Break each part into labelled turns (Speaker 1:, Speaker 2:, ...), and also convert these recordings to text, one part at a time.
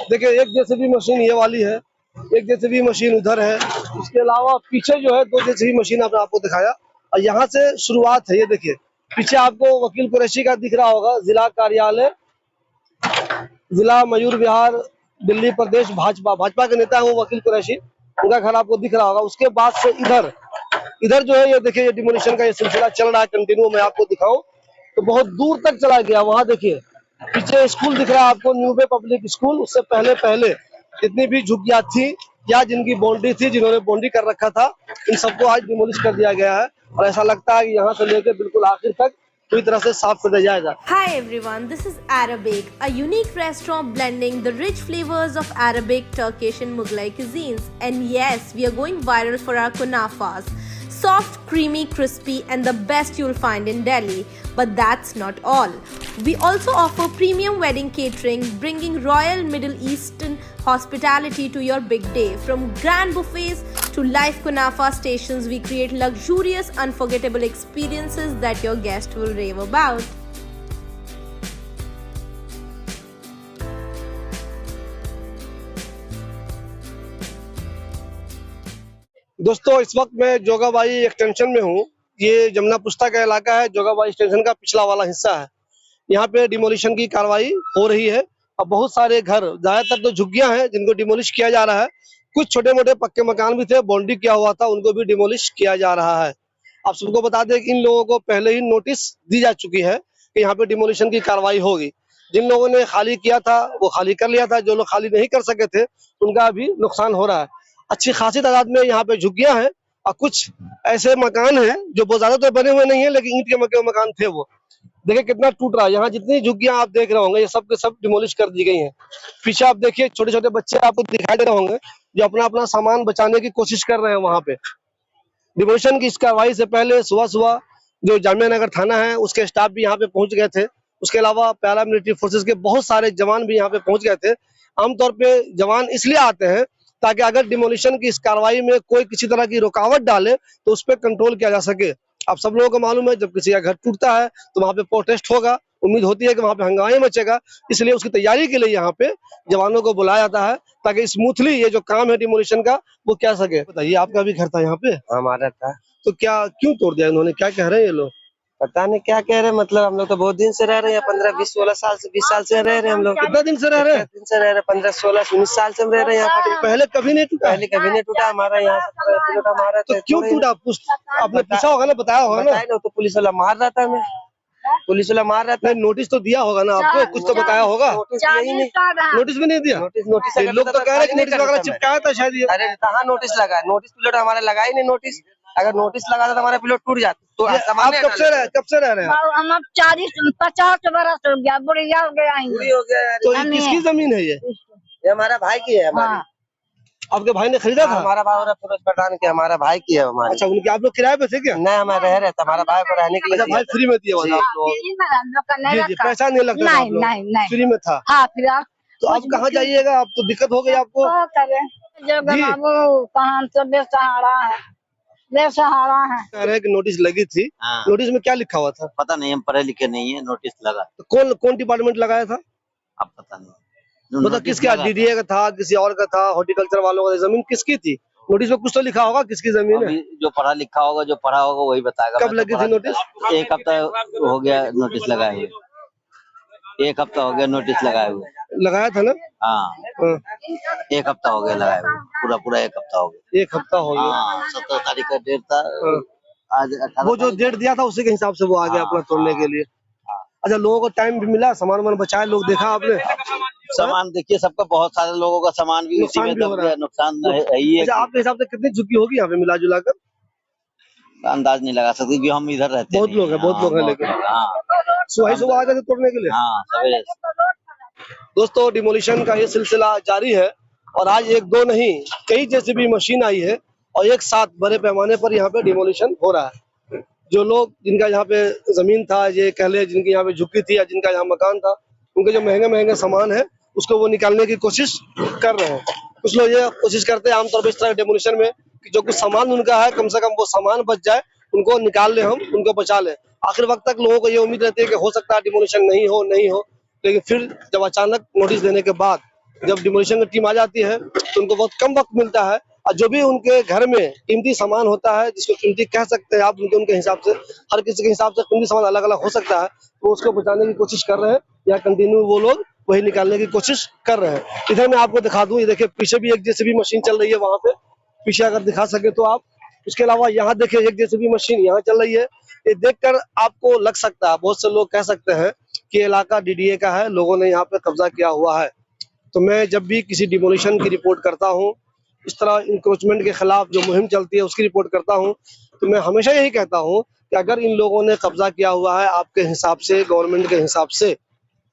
Speaker 1: देखिए एक JCB machine ये वाली है, एक जेसीबी मशीन उधर है, इसके अलावा पीछे जो है 2 जेसीबी मशीन आपको दिखाया और यहाँ से शुरुआत है। ये देखिए पीछे आपको वकील कुरैशी का दिख रहा होगा, जिला कार्यालय, जिला मयूर विहार, दिल्ली प्रदेश भाजपा के नेता है वो वकील कुरैशी, उनका घर आपको दिख रहा होगा। उसके बाद से इधर जो है ये देखिए ये डिमोलिशन का ये सिलसिला चल रहा है कंटिन्यू। मैं आपको दिखाऊं तो बहुत दूर तक चला गया। वहां देखिए पीछे स्कूल दिख रहा है आपको, न्यू बे पब्लिक स्कूल। उससे पहले जितनी भी झुग्गियां थी या जिनकी बाउंड्री थी, जिन्होंने बाउंड्री कर रखा था, इन सबको आज डिमोलिश कर दिया गया है और ऐसा लगता है कि यहाँ से लेकर बिल्कुल आखिर तक पूरी तरह से साफ कर दिया जाएगा।
Speaker 2: Hi everyone, this is Arabic, a unique restaurant blending the rich flavors of Arabic, Turkish and Mughlai cuisines. And yes, we are going viral for our kunafas. Soft, creamy, crispy and the best you'll find in Delhi. But that's not all. We also offer premium wedding catering, bringing royal Middle Eastern hospitality to your big day. From grand buffets to live kunafa stations, we create luxurious, unforgettable experiences that your guest will rave about.
Speaker 1: दोस्तों इस वक्त मैं Jogabai extension में हूँ। ये जमुना पुस्ता का इलाका है, जोगाबाई एक्सटेंशन का पिछला वाला हिस्सा है। यहाँ पे डिमोलिशन की कार्रवाई हो रही है और बहुत सारे घर, ज्यादातर तो झुग्गियां हैं जिनको डिमोलिश किया जा रहा है। कुछ छोटे मोटे पक्के मकान भी थे, बाउंड्री किया हुआ था, उनको भी डिमोलिश किया जा रहा है। आप सबको बता दें कि इन लोगों को पहले ही नोटिस दी जा चुकी है कि यहाँ पे डिमोलिशन की कार्रवाई होगी। जिन लोगों ने खाली किया था वो खाली कर लिया था, जो लोग खाली नहीं कर सके थे उनका अभी नुकसान हो रहा है। अच्छी खासी तादाद में यहाँ पे झुग्गियां हैं और कुछ ऐसे मकान हैं जो बहुत ज्यादा तो बने हुए नहीं है, लेकिन ईंट के मकान थे। वो देखिए कितना टूट रहा है। यहाँ जितनी झुग्गियां आप देख रहे होंगे ये सब के सब डिमोलिश कर दी गई हैं। पीछे आप देखिए छोटे छोटे बच्चे आपको दिखाई दे रहे होंगे जो अपना अपना सामान बचाने की कोशिश कर रहे हैं। वहां पे डिमोलिशन की इस कार्रवाई से पहले सुबह जो जामिया नगर थाना है उसके स्टाफ भी यहाँ पे पहुंच गए थे। उसके अलावा पैरा मिलिट्री फोर्सेज के बहुत सारे जवान भी यहाँ पे पहुंच गए थे। आमतौर पे जवान इसलिए आते हैं ताकि अगर डिमोलिशन की इस कार्रवाई में कोई किसी तरह की रुकावट डाले तो उस पर कंट्रोल किया जा सके। आप सब लोगों को मालूम है जब किसी का घर टूटता है तो वहां पे प्रोटेस्ट होगा, उम्मीद होती है कि वहां पे हंगामा मचेगा, इसलिए उसकी तैयारी के लिए यहाँ पे जवानों को बुलाया जाता है ताकि स्मूथली ये जो काम है डिमोलिशन का वो क्या सके। बताइए आपका भी घर था यहाँ पे?
Speaker 3: हमारा था।
Speaker 1: तो क्या क्यों तोड़ दिया इन्होंने, क्या कह रहे हैं ये लोग?
Speaker 3: पता नहीं क्या कह रहे हैं, मतलब हम लोग तो बहुत दिन से रह रहे हैं, 15-20-16 साल से 20 साल से रह रहे हैं हम लोग।
Speaker 1: कितना दिन से रह रहे हैं?
Speaker 3: दिन से रह रहे हैं, 15-16-19 साल से हम रह रहे हैं यहाँ पर।
Speaker 1: पहले कभी नहीं टूटा?
Speaker 3: पहले कभी नहीं टूटा हमारा यहाँ से। हमारा
Speaker 1: तो क्यों टूटा? आपने पूछा होगा ना, बताया होगा ना?
Speaker 3: तो पुलिस वाला मार रहा था हमें, पुलिस वाला मार रहा था।
Speaker 1: नोटिस तो दिया होगा ना आपको, कुछ तो बताया होगा। नोटिस भी नहीं दिया।
Speaker 3: नोटिस
Speaker 1: लोग तो कह रहे हैं कि नोटिस वगैरह चिपकाया था शायद।
Speaker 3: अरे कहाँ नोटिस लगा? नोटिस पिलट हमारा लगा ही नहीं नोटिस। अगर नोटिस लगा था तो हमारा पिलट टूट जाता। तो
Speaker 1: आप कब से रह रहे हैं?
Speaker 4: हम 40-50 बरस हो गया, बुढ़िया हो गया।
Speaker 1: तो ये किसकी जमीन है?
Speaker 3: ये हमारा भाई की है। हमारी
Speaker 1: आपके भाई ने खरीदा था?
Speaker 3: हमारा भाई फिरोज प्रधान की, हमारा भाई की है हमारी।
Speaker 1: अच्छा, उनके आप लोग किराए पे थे क्या?
Speaker 3: नहीं, हमें रह रहे थे, हमारा भाई को रहने के लिए।
Speaker 1: भाई फ्री में दिया हुआ था? पैसा नहीं लगता?
Speaker 4: नहीं
Speaker 1: फ्री में था।
Speaker 4: हाँ, फिर
Speaker 1: तो आप कहाँ जाइएगा? आप तो दिक्कत हो गई आपको।
Speaker 4: जो बाबू कहाँ से बेसहारा है।
Speaker 1: कह रहे हैं कि नोटिस लगी थी। नोटिस में क्या लिखा हुआ था?
Speaker 5: पता नहीं, हम पढ़े लिखे नहीं है। नोटिस लगा
Speaker 1: तो कौन डिपार्टमेंट लगाया था?
Speaker 5: अब पता नहीं।
Speaker 1: मतलब किसका? डीडीए का था, किसी और का था, हॉर्टिकल्चर वालों का? जमीन किसकी थी? नोटिस में कुछ तो लिखा होगा किसकी जमीन है।
Speaker 5: जो पढ़ा लिखा होगा, जो पढ़ा होगा वही बताएगा।
Speaker 1: कब लगी थी नोटिस?
Speaker 5: 1 हफ्ता हो गया नोटिस लगाए हुए। 1 हफ्ता हो गया नोटिस लगाए हुए।
Speaker 1: लगाया था ना?
Speaker 5: हाँ, 1 हफ्ता हो गया लगाए हुए। पूरा 1 हफ्ता हो गया।
Speaker 1: 1 हफ्ता हो गया।
Speaker 5: 17 तारीख का डेट था। आज 18
Speaker 1: वो जो डेट दिया था उसी के हिसाब से वो आ गया अपना तोड़ने के लिए। अच्छा, लोगों को टाइम भी मिला, सामान बचाए लोग, देखा आपने?
Speaker 5: सामान देखिए, सबका बहुत सारे लोगों का सामान भी उसी में दब गया। नुकसान है ही है।
Speaker 1: अच्छा, आपके हिसाब से कितनी झुग्गी होगी यहाँ पे मिला जुला कर?
Speaker 5: अंदाज नहीं लगा सकते क्योंकि हम इधर रहते
Speaker 1: बहुत लोग हैं लेकिन सुबह आ गए थे तोड़ने के लिए।
Speaker 5: हाँ, सवेरे।
Speaker 1: दोस्तों डिमोलिशन का ये सिलसिला जारी है और आज 1-2 नहीं कई जेसीबी मशीन आई है और एक साथ बड़े पैमाने पर यहाँ पे डिमोलिशन हो रहा है। जो लोग जिनका यहाँ पे जमीन था, ये कह ले जिनकी यहाँ पे झुग्गी थी या जिनका यहाँ मकान था, उनके जो महंगे सामान है उसको वो निकालने की कोशिश कर रहे हैं। कुछ लोग ये कोशिश करते हैं आमतौर पर इस तरह डिमोलिशन में कि जो कुछ सामान उनका है कम से कम वो सामान बच जाए, उनको निकाल ले, हम उनको बचा ले। आखिर वक्त तक लोगों को ये उम्मीद रहती है कि हो सकता है डिमोलिशन नहीं हो, लेकिन फिर जब अचानक नोटिस देने के बाद जब डिमोलिशन की टीम आ जाती है तो उनको बहुत कम वक्त मिलता है, और जो भी उनके घर में कीमती सामान होता है, जिसको कीमती कह सकते हैं आप, उनके हिसाब से, हर किसी के हिसाब से कीमती सामान अलग अलग हो सकता है, तो उसको बचाने की कोशिश कर रहे हैं, या कंटिन्यू वो लोग वही निकालने की कोशिश कर रहे हैं। इधर मैं आपको दिखा दूं, ये देखिए पीछे भी एक जेसीबी मशीन चल रही है, वहां पे पीछे अगर दिखा सके तो आप। उसके अलावा यहाँ देखिए एक जेसीबी मशीन यहाँ चल रही है। ये देखकर आपको लग सकता है, बहुत से लोग कह सकते हैं कि ये इलाका डीडीए का है, लोगों ने यहाँ पे कब्जा किया हुआ है। तो मैं जब भी किसी डिमोलिशन की रिपोर्ट करता हूँ, इस तरह इंक्रोचमेंट के खिलाफ जो मुहिम चलती है उसकी रिपोर्ट करता हूँ, तो मैं हमेशा यही कहता हूँ कि अगर इन लोगों ने कब्जा किया हुआ है आपके हिसाब से, गवर्नमेंट के हिसाब से,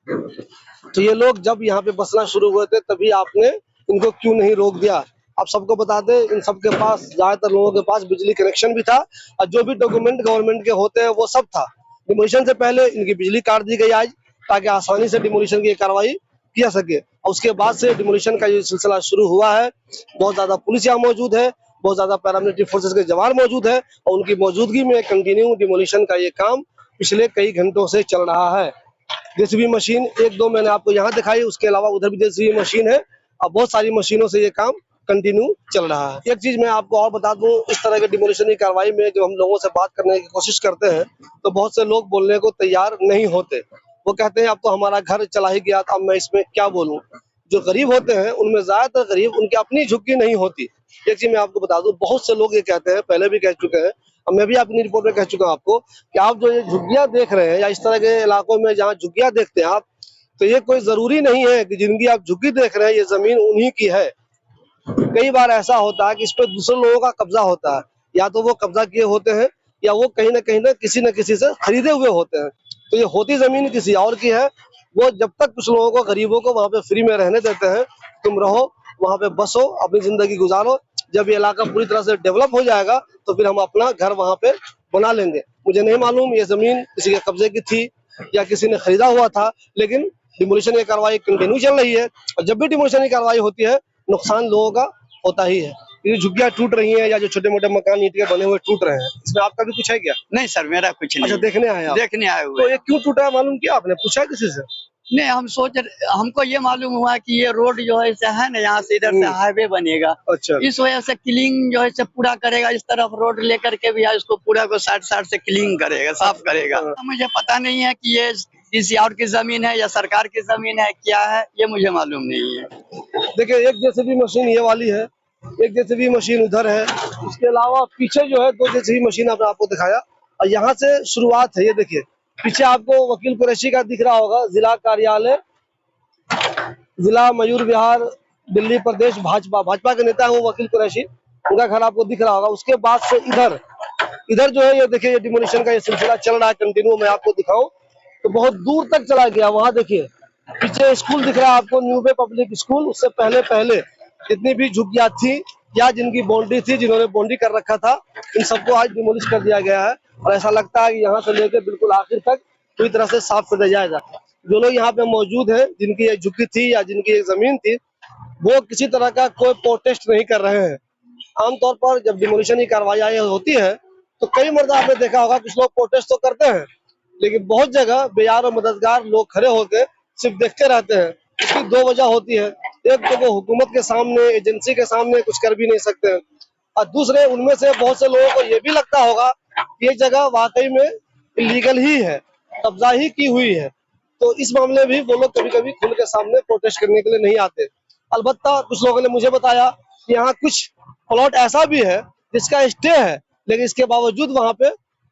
Speaker 1: तो ये लोग जब यहाँ पे बसना शुरू हुए थे तभी आपने इनको क्यों नहीं रोक दिया। आप सबको बता दें, इन सबके पास, ज्यादातर लोगों के पास बिजली कनेक्शन भी था, और जो भी डॉक्यूमेंट गवर्नमेंट के होते हैं वो सब था। डिमोलिशन से पहले इनकी बिजली काट दी गई आज, ताकि आसानी से डिमोलिशन की कार्रवाई किया सके। और उसके बाद से डिमोलिशन का ये सिलसिला शुरू हुआ है। बहुत ज्यादा पुलिस यहाँ मौजूद है, बहुत ज्यादा पैरामिलिट्री फोर्सेस के जवान मौजूद है, और उनकी मौजूदगी में कंटिन्यू डिमोलिशन का ये काम पिछले कई घंटों से चल रहा है। जेसीबी मशीन एक दो मैंने आपको यहाँ दिखाई, उसके अलावा उधर भी जेसीबी मशीन है, और बहुत सारी मशीनों से ये काम कंटिन्यू चल रहा है। एक चीज मैं आपको और बता दूं, इस तरह के डिमोलिशन की कार्रवाई में जब हम लोगों से बात करने की कोशिश करते हैं तो बहुत से लोग बोलने को तैयार नहीं होते। वो कहते हैं अब तो हमारा घर चला ही गया था, अब मैं इसमें क्या बोलूं। जो गरीब होते हैं उनमें ज्यादातर गरीब, उनकी अपनी झुग्गी नहीं होती। एक चीज मैं आपको बता दूं, बहुत से लोग ये कहते हैं, पहले भी कह चुके हैं, और मैं भी अपनी रिपोर्ट में कह चुका हूं आपको, कि आप जो ये झुग्गियां देख रहे हैं, या इस तरह के इलाकों में जहाँ झुग्गियां देखते हैं आप, तो ये कोई जरूरी नहीं है कि जिनकी आप झुग्गी देख रहे हैं ये जमीन उन्हीं की है। कई बार ऐसा होता है कि इस पे दूसरे लोगों का कब्जा होता है, या तो वो कब्जा किए होते हैं, या वो कहीं ना किसी न किसी से खरीदे हुए होते हैं। तो ये होती जमीन किसी और की है। वो जब तक कुछ लोगों को, गरीबों को वहां पे फ्री में रहने देते हैं, तुम रहो वहां पे, बसो, अपनी जिंदगी गुजारो। जब ये इलाका पूरी तरह से डेवलप हो जाएगा तो फिर हम अपना घर वहां पे बना लेंगे। मुझे नहीं मालूम ये जमीन किसी के कब्जे की थी या किसी ने खरीदा हुआ था, लेकिन डिमोलिशन की कार्रवाई कंटिन्यू चल रही है, और जब भी डिमोलिशन की कार्रवाई होती है नुकसान लोगों का होता ही है। ये झुग्गियां टूट रही हैं, या जो छोटे मोटे मकान ईंट के बने हुए टूट रहे हैं, इसमें आपका भी कुछ है क्या?
Speaker 6: नहीं सर, मेरा कुछ नहीं।
Speaker 1: अच्छा, देखने आए आप?
Speaker 6: देखने आए हुए।
Speaker 1: तो ये क्यों टूटा है मालूम किया आपने, पूछा किसी से?
Speaker 6: नहीं, हमको ये मालूम हुआ कि ये रोड जो है है ना, यहाँ से इधर से हाईवे बनेगा।
Speaker 1: अच्छा,
Speaker 6: इस वजह से क्लीनिंग जो है पूरा करेगा, इस तरफ रोड लेकर के भी इसको पूरा को साइड से क्लीन करेगा, साफ करेगा। मुझे पता नहीं है कि ये किसी और की जमीन है या सरकार की जमीन है, क्या है ये मुझे मालूम नहीं है।
Speaker 1: देखिए एक जेसीबी मशीन ये वाली है, एक जेसीबी मशीन उधर है, उसके अलावा पीछे जो है 2 जेसीबी मशीन आपको दिखाया, और यहाँ से शुरुआत है। ये देखिए पीछे आपको वकील कुरैशी का दिख रहा होगा, जिला कार्यालय, जिला मयूर विहार, दिल्ली प्रदेश भाजपा के नेता है वो वकील कुरैशी, उनका घर आपको दिख रहा होगा। उसके बाद से इधर जो है, ये देखिए, ये डिमोलिशन का ये सिलसिला चल रहा है कंटिन्यू। मैं आपको दिखाऊं तो बहुत दूर तक चला गया। वहां देखिए पीछे स्कूल दिख रहा है आपको, न्यू बे पब्लिक स्कूल। उससे पहले जितनी भी झुग्गियां थी या जिनकी बाउंड्री थी, जिन्होंने बाउंड्री कर रखा था, इन सबको आज डिमोलिश कर दिया गया है। और ऐसा लगता है कि यहाँ से लेकर बिल्कुल आखिर तक पूरी तरह से साफ कर दिया जाएगा। जो लोग यहाँ पे मौजूद हैं, जिनकी ये झुग्गी थी या जिनकी ये जमीन थी, वो किसी तरह का कोई प्रोटेस्ट नहीं कर रहे हैं। आमतौर पर जब डिमोलिशन की कार्रवाई होती है तो कई मर्दा आपने देखा होगा, कुछ लोग प्रोटेस्ट तो करते हैं, लेकिन बहुत जगह बेयार और मददगार लोग खड़े होकर सिर्फ देखते रहते हैं। इसकी 2 वजह होती है। एक तो वो हुकूमत के सामने, एजेंसी के सामने कुछ कर भी नहीं सकते हैं, और दूसरे उनमें से बहुत से लोगों को ये भी लगता होगा कि ये जगह वाकई में इलीगल ही है, कब्जा ही की हुई है। तो इस मामले में भी वो लोग कभी कभी खुल के सामने प्रोटेस्ट करने के लिए नहीं आते। अलबत्ता कुछ लोगों ने मुझे बताया कि यहाँ कुछ प्लॉट ऐसा भी है जिसका स्टे है, लेकिन इसके बावजूद वहां पे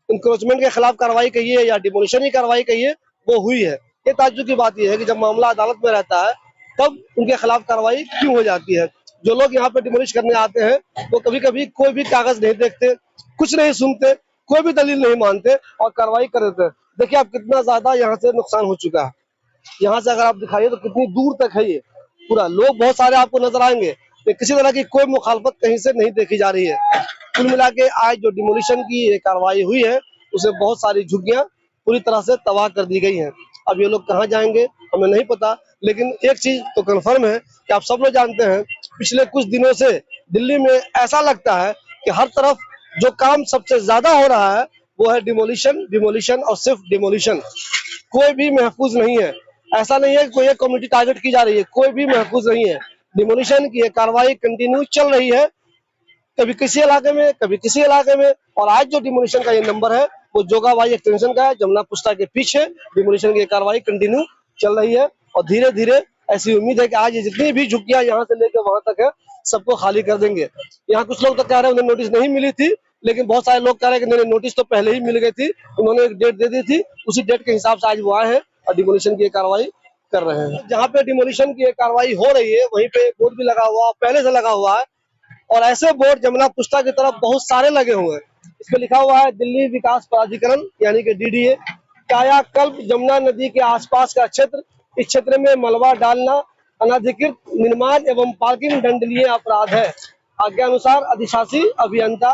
Speaker 1: इंक्रोचमेंट के खिलाफ कार्रवाई कहिए या डिमोलिशन की कार्रवाई कहिए, वो हुई है। ये ताज्जुब की बात यह है कि जब मामला अदालत में रहता है तब उनके खिलाफ कार्रवाई क्यों हो जाती है। जो लोग यहाँ पे डिमोलिश करने आते हैं वो कभी कभी कोई भी कागज नहीं देखते, कुछ नहीं सुनते, कोई भी दलील नहीं मानते और कार्रवाई कर देते हैं। देखिए आप कितना ज्यादा यहाँ से नुकसान हो चुका है। यहाँ से अगर आप दिखाइए तो कितनी दूर तक है ये पूरा। लोग बहुत सारे आपको नजर आएंगे, किसी तरह की कोई मुखालफत कहीं से नहीं देखी जा रही है। कुल मिला के आज जो डिमोलिशन की ये कार्रवाई हुई है उसमें बहुत सारी झुग्गियां पूरी तरह से तबाह कर दी गई हैं। अब ये लोग कहाँ जाएंगे हमें नहीं पता, लेकिन एक चीज तो कंफर्म है कि आप सब लोग जानते हैं, पिछले कुछ दिनों से दिल्ली में ऐसा लगता है कि हर तरफ जो काम सबसे ज्यादा हो रहा है वो है डिमोलिशन, डिमोलिशन और सिर्फ डिमोलिशन। कोई भी महफूज नहीं है। ऐसा नहीं है कि कोई एक कम्युनिटी टारगेट की जा रही है, कोई भी महफूज नहीं है। डिमोलिशन की ये कार्रवाई कंटिन्यू चल रही है, कभी किसी इलाके में, कभी किसी इलाके में। और आज जो डिमोलिशन का ये नंबर है वो जोगाबाई एक्सटेंशन का है, जमुना पुस्ता के पीछे डिमोलिशन की कार्रवाई कंटिन्यू चल रही है। और धीरे धीरे ऐसी उम्मीद है कि आज ये जितनी भी झुग्गियां यहाँ से लेकर वहां तक है, सबको खाली कर देंगे। यहाँ कुछ लोग तो कह रहे हैं उन्हें नोटिस नहीं मिली थी, लेकिन बहुत सारे लोग कह रहे हैं कि नहीं, नोटिस तो पहले ही मिल गई थी, उन्होंने एक डेट दे दी थी, उसी डेट के हिसाब से आज वो आए हैं और डिमोलिशन की कार्रवाई कर रहे हैं। जहाँ पे डिमोलिशन की कार्रवाई हो रही है वहीं पे बोर्ड भी लगा हुआ, पहले से लगा हुआ है। और ऐसे बोर्ड जमुना पुस्ता की तरफ बहुत सारे लगे हुए हैं। इस पे लिखा हुआ है दिल्ली विकास प्राधिकरण यानी कि DDA, कायाकल्प जमुना नदी के आसपास का क्षेत्र, इस क्षेत्र में मलबा डालना अनधिकृत निर्माण एवं पार्किंग दंडनीय अपराध है, आज्ञानुसार अधिशासी अभियंता।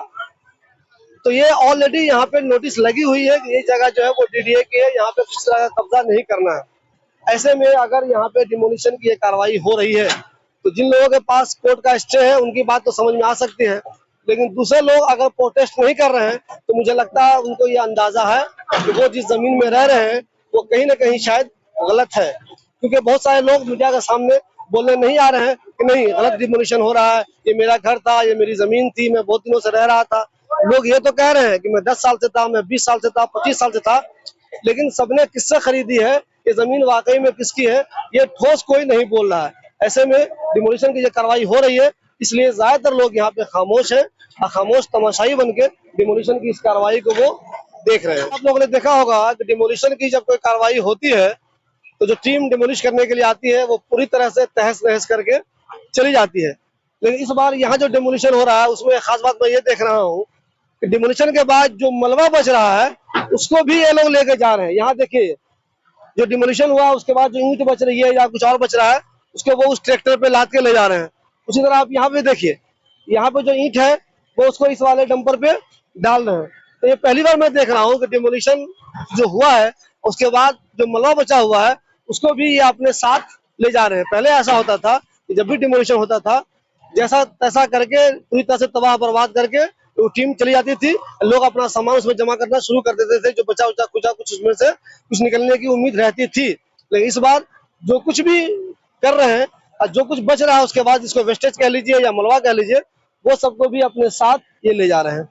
Speaker 1: तो ये ऑलरेडी यहाँ पे नोटिस लगी हुई है कि ये जगह जो है वो DDA की है, यहाँ पे किसी तरह का कब्जा नहीं करना है। ऐसे में अगर यहाँ पे डिमोलिशन की ये कार्रवाई हो रही है तो जिन लोगों के पास कोर्ट का स्टे है उनकी बात तो समझ में आ सकती है, लेकिन दूसरे लोग अगर प्रोटेस्ट नहीं कर रहे हैं तो मुझे लगता है उनको ये अंदाजा है कि वो जिस जमीन में रह रहे हैं वो कहीं ना कहीं शायद गलत है। क्योंकि बहुत सारे लोग मीडिया के सामने बोलने नहीं आ रहे हैं कि नहीं गलत डिमोलिशन हो रहा है, ये मेरा घर था, ये मेरी जमीन थी, मैं बहुत दिनों से रह रहा था। लोग ये तो कह रहे हैं कि मैं 10 साल से था, मैं 20 साल से था, 25 साल से था, लेकिन सबने किससे खरीदी है, ये जमीन वाकई में किसकी है, ये ठोस कोई नहीं बोल रहा है। ऐसे में डिमोलिशन की जो कार्रवाई हो रही है, इसलिए ज्यादातर लोग यहाँ पे खामोश है, खामोश तमाशाई बन के डिमोलिशन की इस कार्रवाई को वो देख रहे हैं। आप लोगों ने देखा होगा कि डिमोलिशन की जब कोई कार्रवाई होती है तो जो टीम डिमोलिश करने के लिए आती है वो पूरी तरह से तहस नहस करके चली जाती है। लेकिन इस बार यहाँ जो डिमोलिशन हो रहा है उसमें खास बात मैं ये देख रहा हूँ कि डिमोलिशन के बाद जो मलबा बच रहा है उसको भी ये लोग लेके जा रहे हैं। यहाँ देखिए, जो डिमोलिशन हुआ उसके बाद जो ईंट बच रही है या कुछ और बच रहा है उसको वो उस ट्रैक्टर पे लाद के ले जा रहे हैं। उसी तरह आप यहाँ पे देखिए, यहाँ पे जो ईंट है वो उसको इस वाले डंपर पे डाल रहे हैं। तो ये पहली बार मैं देख रहा हूँ कि डिमोलिशन जो हुआ है उसके बाद जो मलबा बचा हुआ है उसको भी ये अपने साथ ले जा रहे हैं। पहले ऐसा होता था कि जब भी डिमोलिशन होता था जैसा तैसा करके पूरी तरह से तबाह बर्बाद करके वो टीम चली जाती थी, लोग अपना सामान उसमें जमा करना शुरू कर देते थे, जो बचा उचा कुछ उसमें से कुछ निकलने की उम्मीद रहती थी। लेकिन इस बार जो कुछ भी कर रहे हैं और जो कुछ बच रहा है उसके बाद इसको वेस्टेज कह लीजिए या मलबा कह लीजिए, वो सबको भी अपने साथ ये ले जा रहे हैं।